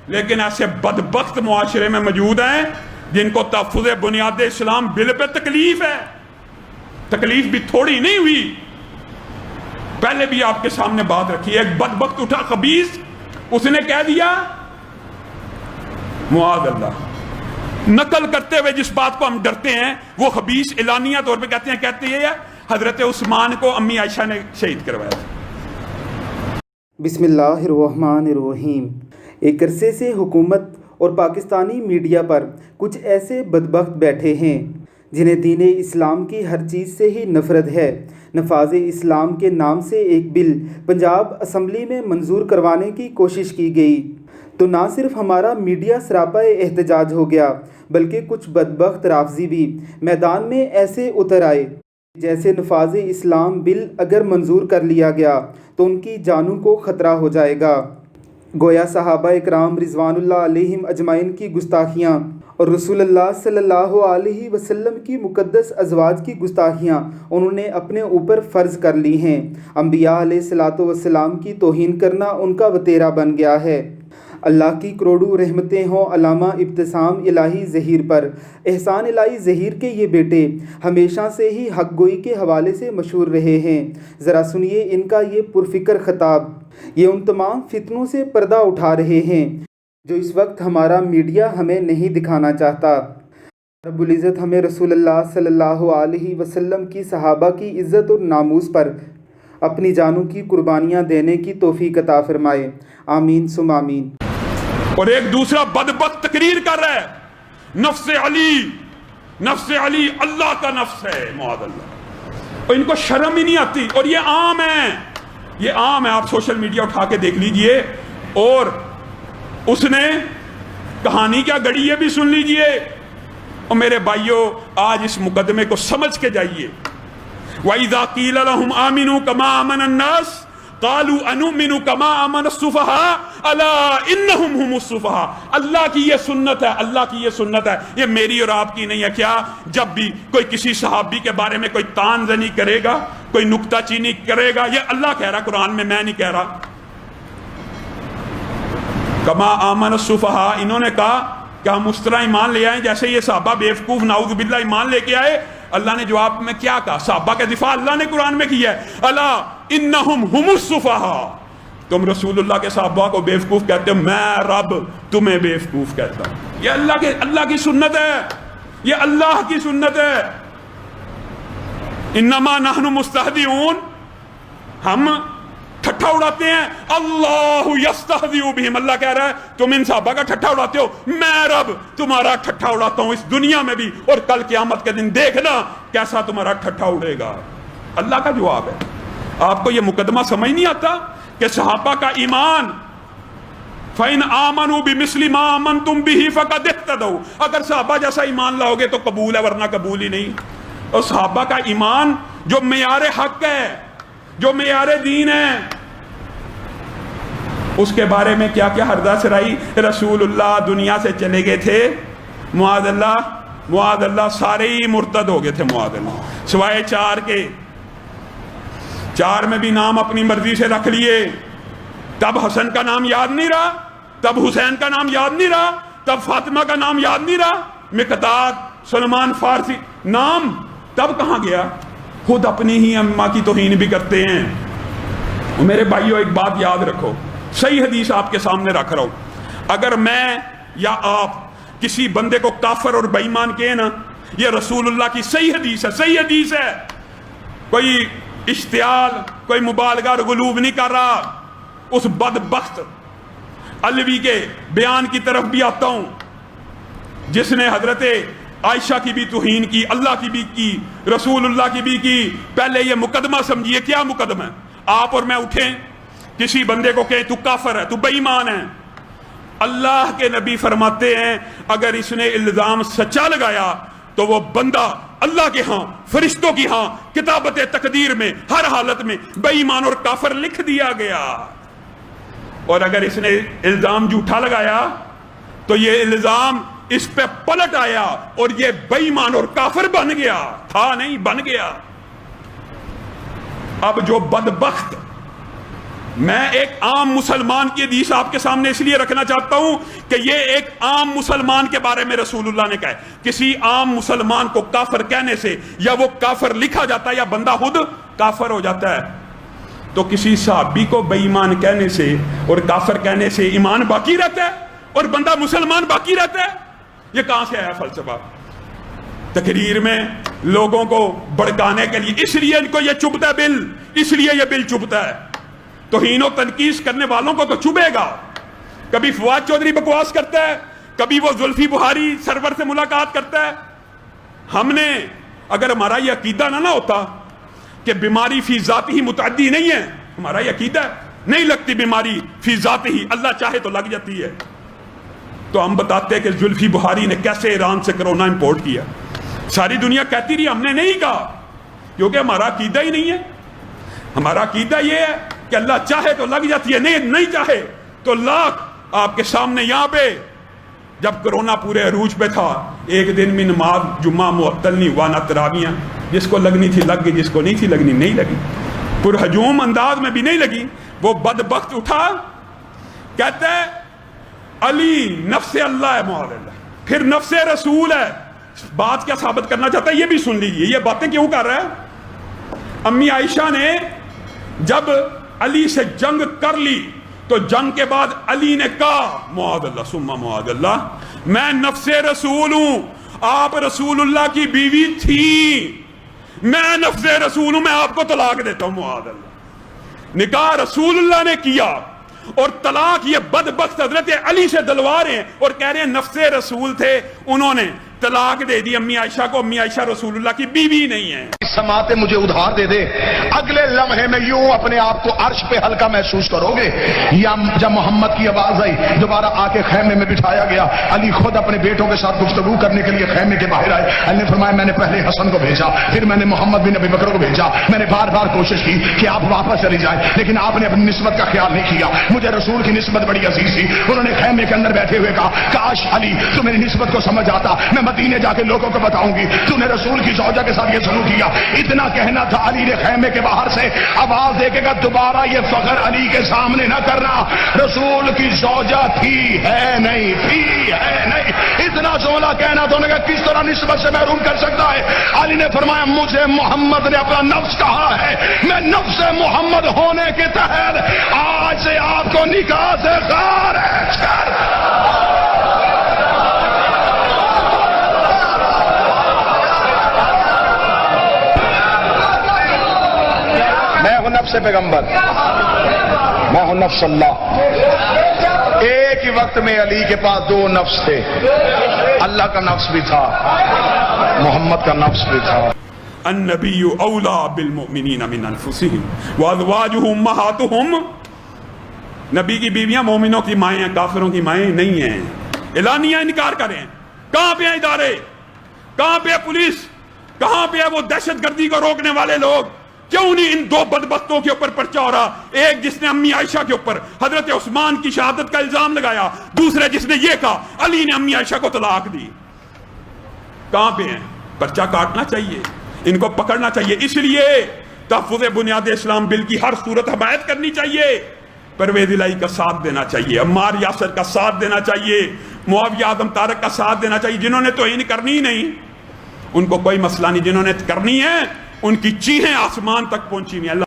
لیکن ایسے بدبخت معاشرے میں موجود ہیں جن کو تحفظ بنیاد اسلام بل پہ تکلیف ہے. تکلیف بھی تھوڑی نہیں ہوئی. پہلے بھی آپ کے سامنے بات رکھی ہے. ایک بدبخت اٹھا خبیث, اس نے کہہ دیا معاذ اللہ, نقل کرتے ہوئے جس بات کو ہم ڈرتے ہیں وہ خبیث اعلانیہ طور پہ کہتے ہیں حضرت عثمان کو امی عائشہ نے شہید کروایا. بسم اللہ الرحمن الرحیم. ایک عرصے سے حکومت اور پاکستانی میڈیا پر کچھ ایسے بدبخت بیٹھے ہیں جنہیں دین اسلام کی ہر چیز سے ہی نفرت ہے. نفاذ اسلام کے نام سے ایک بل پنجاب اسمبلی میں منظور کروانے کی کوشش کی گئی تو نہ صرف ہمارا میڈیا سراپا احتجاج ہو گیا بلکہ کچھ بدبخت رافضی بھی میدان میں ایسے اتر آئے جیسے نفاذ اسلام بل اگر منظور کر لیا گیا تو ان کی جانوں کو خطرہ ہو جائے گا. گویا صحابہ اکرام رضوان اللہ علیہم اجمعین کی گستاخیاں اور رسول اللہ صلی اللہ علیہ وسلم کی مقدس ازواج کی گستاخیاں انہوں نے اپنے اوپر فرض کر لی ہیں. انبیاء علیہ الصلاۃ والسلام کی توہین کرنا ان کا وتیرہ بن گیا ہے. اللہ کی کروڑوں رحمتیں ہوں علامہ ابتسام الہی ظہیر پر. احسان الہی ظہیر کے یہ بیٹے ہمیشہ سے ہی حق گوئی کے حوالے سے مشہور رہے ہیں. ذرا سنیے ان کا یہ پرفکر خطاب. یہ ان تمام فتنوں سے پردہ اٹھا رہے ہیں جو اس وقت ہمارا میڈیا ہمیں نہیں دکھانا چاہتا. رب العزت ہمیں رسول اللہ صلی اللہ علیہ وسلم کی صحابہ کی عزت اور ناموس پر اپنی جانوں کی قربانیاں دینے کی توفیق عطا فرمائے. آمین ثم آمین. اور ایک دوسرا بدبخت تقریر کر رہا ہے نفس علی اللہ کا نفس ہے معاذ اللہ, اور ان کو شرم ہی نہیں آتی. اور یہ عام ہے, یہ عام ہے. آپ سوشل میڈیا اٹھا کے دیکھ لیجئے. اور اس نے کہانی کیا گڑی ہے بھی سن لیجئے. اور میرے بھائیوں آج اس مقدمے کو سمجھ کے جائیے. وَإِذَا قِيلَ لَهُمْ آمِنُوا كَمَا آمَنَ النَّاسُ قَالُوا أَنُؤْمِنُ كَمَا آمَنَ السُّفَهَاءُ أَلَا إِنَّهُمْ هُمُ السُّفَهَاءُ. اللہ کی یہ سنت ہے, اللہ کی یہ سنت ہے, یہ میری اور آپ کی نہیں ہے. کیا جب بھی کوئی کسی صحابی کے بارے میں کوئی طعن زنی کرے گا, کوئی نکتہ چینی کرے گا, یہ اللہ کہہ رہا قرآن میں نہیں کہہ رہا. کما آمن السفہاء, انہوں نے کہا کہ ہم اس طرح ایمان لے آئیں جیسے یہ صحابہ بیوقوف نعوذ باللہ ایمان لے کے آئے. اللہ نے جواب میں کیا کہا؟ صحابہ کا دفاع اللہ نے قرآن میں کیا ہے. الا انہم ہم السفہاء. تم رسول اللہ کے صحابہ کو بیوقوف کہتے ہو, میں رب تمہیں بیوقوف کہتا ہوں. یہ اللہ کی سنت ہے, یہ اللہ کی سنت ہے. انما نحن مستہزئون, ہم ٹھٹھا اڑاتے ہیں. اللہ یستہزئ بہم, اللہ کہہ رہا ہے تم ان صحابہ کا ٹھٹھا اڑاتے ہو, میں رب تمہارا ٹھٹھا اڑاتا ہوں اس دنیا میں بھی, اور کل قیامت کے دن دیکھنا کیسا تمہارا ٹھٹھا اڑے گا. اللہ کا جواب ہے. آپ کو یہ مقدمہ سمجھ نہیں آتا کہ صحابہ کا ایمان فَإِنْ آمَنُوا بِمِثْلِ مَا آمَنْتُمْ بِهِ فَقَدِ اهْتَدَوْا, اگر صحابہ جیسا ایمان لاؤ گے تو قبول ہے ورنہ قبول ہی نہیں. اور صحابہ کا ایمان جو معیار حق ہے, جو معیار دین ہے, اس کے بارے میں کیا کیا حردہ سرائی. رسول اللہ دنیا سے چلے گئے تھے, معاذ اللہ سارے ہی مرتد ہو گئے تھے معاذ اللہ, سوائے 4 کے. 4 میں بھی نام اپنی مرضی سے رکھ لیے. تب حسن کا نام یاد نہیں رہا, تب حسین کا نام یاد نہیں رہا, تب فاطمہ کا نام یاد نہیں رہا, مقداد, سلمان فارسی, نام تب کہاں گیا. خود اپنی ہی اماں کی توہین بھی کرتے ہیں. میرے بھائیوں ایک بات یاد رکھو, صحیح حدیث آپ کے سامنے رکھ رہا ہوں. اگر میں یا آپ کسی بندے کو کافر اور بے ایمان کہیں نا, یہ رسول اللہ کی صحیح حدیث ہے, صحیح حدیث ہے. کوئی اشتعال, کوئی مبالغہ اور غلوب نہیں کر رہا. اس بدبخت علوی کے بیان کی طرف بھی آتا ہوں جس نے حضرت عائشہ کی بھی توہین کی, اللہ کی بھی کی, رسول اللہ کی بھی کی. پہلے یہ مقدمہ سمجھیے, کیا مقدمہ ہے. آپ اور میں اٹھیں کسی بندے کو کہیں تو کافر ہے, تو بے ایمان ہے. اللہ کے نبی فرماتے ہیں اگر اس نے الزام سچا لگایا تو وہ بندہ اللہ کے ہاں, فرشتوں کی ہاں, کتابت تقدیر میں ہر حالت میں بے ایمان اور کافر لکھ دیا گیا. اور اگر اس نے الزام جھوٹا لگایا تو یہ الزام اس پہ پلٹ آیا اور یہ بے ایمان اور کافر بن گیا. تھا نہیں, بن گیا. اب جو بدبخت میں ایک عام مسلمان کی حدیث آپ کے سامنے اس لیے رکھنا چاہتا ہوں کہ یہ ایک عام مسلمان کے بارے میں رسول اللہ نے کہا ہے. کسی عام مسلمان کو کافر کہنے سے یا وہ کافر لکھا جاتا ہے یا بندہ خود کافر ہو جاتا ہے. تو کسی صحابی کو بے ایمان کہنے سے اور کافر کہنے سے ایمان باقی رہتا ہے اور بندہ مسلمان باقی رہتا ہے. یہ کہاں سے آیا فلسفہ؟ تقریر میں لوگوں کو بھڑکانے کے لیے. اس لیے ان کو یہ چبھتا ہے بل، اس لیے یہ بل چبھتا ہے. توہین و تنقید کرنے والوں کو تو چبھے گا. کبھی فواد چودھری بکواس کرتا ہے، کبھی وہ زلفی بخاری سرور سے ملاقات کرتا ہے. ہم نے اگر ہمارا یہ عقیدہ نہ ہوتا کہ بیماری فی ذات ہی متعدی نہیں ہے، ہمارا یہ عقیدہ نہیں لگتی بیماری فی ذات ہی، اللہ چاہے تو لگ جاتی ہے، تو ہم بتاتے ہیں کہ زلفی بخاری نے کیسے ایران سے کرونا امپورٹ کیا. ساری دنیا کہتی رہی، ہم نے نہیں کہا، کیونکہ ہمارا عقیدہ ہی نہیں ہے. ہمارا عقیدہ یہ ہے کہ اللہ چاہے تو لگ جاتی ہے، نہیں چاہے تو لاکھ. آپ کے سامنے یہاں پہ جب کرونا پورے عروج پہ تھا، ایک دن میں نماز جمعہ معطل نہیں ہوا، نہ تراویحاں. جس کو لگنی تھی لگ گئی، جس کو نہیں تھی لگنی نہیں لگی. پرہجوم انداز میں بھی نہیں لگی. وہ بدبخت اٹھا کہتا ہے علی نفس اللہ ہے، معاذ اللہ، پھر نفس رسول ہے. بات کیا ثابت کرنا چاہتا ہے یہ بھی سن لیجیے. یہ باتیں کیوں کر رہا ہے؟ امی عائشہ نے جب علی سے جنگ کر لی تو جنگ کے بعد علی نے کہا معاذ اللہ ثم معاذ اللہ، میں نفس رسول ہوں. آپ رسول اللہ کی بیوی تھی، میں نفس رسول ہوں، میں آپ کو طلاق دیتا ہوں. معاذ اللہ، نکاح رسول اللہ نے کیا اور طلاق یہ بدبخت حضرت علی سے دلوا رہے ہیں اور کہہ رہے ہیں نفس رسول تھے، انہوں نے طلاق دے دی امی عائشہ کو. امی عائشہ رسول اللہ کی بیوی نہیں ہے. سماعتیں مجھے ادھار دے دے، اگلے لمحے میں یوں اپنے آپ کو عرش پہ ہلکا محسوس کرو گے. یا جب محمد کی آواز آئی، دوبارہ آ کے خیمے میں بٹھایا گیا. علی خود اپنے بیٹوں کے ساتھ گفتگو کرنے کے لیے خیمے کے باہر آئے. علی نے فرمایا میں نے پہلے حسن کو بھیجا، پھر میں نے محمد بن ابی بکر کو بھیجا. میں نے بار بار کوشش کی کہ آپ واپس چلی جائیں، لیکن آپ نے اپنی نسبت کا خیال نہیں کیا. مجھے رسول کی نسبت بڑی عزیز تھی. انہوں نے خیمے کے اندر بیٹھے ہوئے کہا کاش علی تو میری نسبت کو سمجھ آتا، میں مدینے جا کے لوگوں کو بتاؤں گی تو نے رسول کی زوجہ کے ساتھ یہ سلوک کیا. اتنا کہنا تھا. علی نے خیمے کے باہر سے آواز دے کے کہا دوبارہ یہ فخر علی کے سامنے نہ کرنا، رسول کی زوجہ تھی ہے نہیں، تھی ہے نہیں. اتنا جملہ کہنا تو انہوں نے کہا کس طرح نسبت سے محروم کر سکتا ہے. علی نے فرمایا مجھے محمد نے اپنا نفس کہا ہے، میں نفس محمد ہونے کے تحت آج سے آپ کو نکاح سے خارج کر. میں ہوں نفس پیغمبر، میں ہوں نفس اللہ. ایک ہی وقت میں علی کے پاس دو نفس تھے، اللہ کا نفس بھی تھا، محمد کا نفس بھی تھا. النبی اولا بالمؤمنین من انفسهم وازواجہ امہاتہم. نبی کی بیویاں مومنوں کی مائیں ہیں، کافروں کی مائیں نہیں ہیں. اعلانیہ انکار کریں. کہاں پہ ہیں ادارے؟ کہاں پہ ہے پولیس؟ کہاں پہ ہے وہ دہشت گردی کو روکنے والے لوگ؟ کیوں نہیں ان دو بدبختوں کے اوپر پرچہ ہو رہا؟ ایک جس نے امی عائشہ کے اوپر حضرت عثمان کی شہادت کا الزام لگایا، دوسرے جس نے یہ کہا علی نے امی عائشہ کو طلاق دی. کہاں پہ ہیں؟ پرچہ کاٹنا چاہیے، ان کو پکڑنا چاہیے. اس لیے تحفظ بنیاد اسلام بل کی ہر صورت حمایت کرنی چاہیے. پرویز الہی کا ساتھ دینا چاہیے، عمار یاسر کا ساتھ دینا چاہیے، معاویہ اعظم طارق کا ساتھ دینا چاہیے. جنہوں نے توہین کرنی نہیں ان کو کوئی مسئلہ نہیں، جنہوں نے کرنی ہے ان کی چیخیں آسمان تک پہنچی ہوئی ہیں. اللہ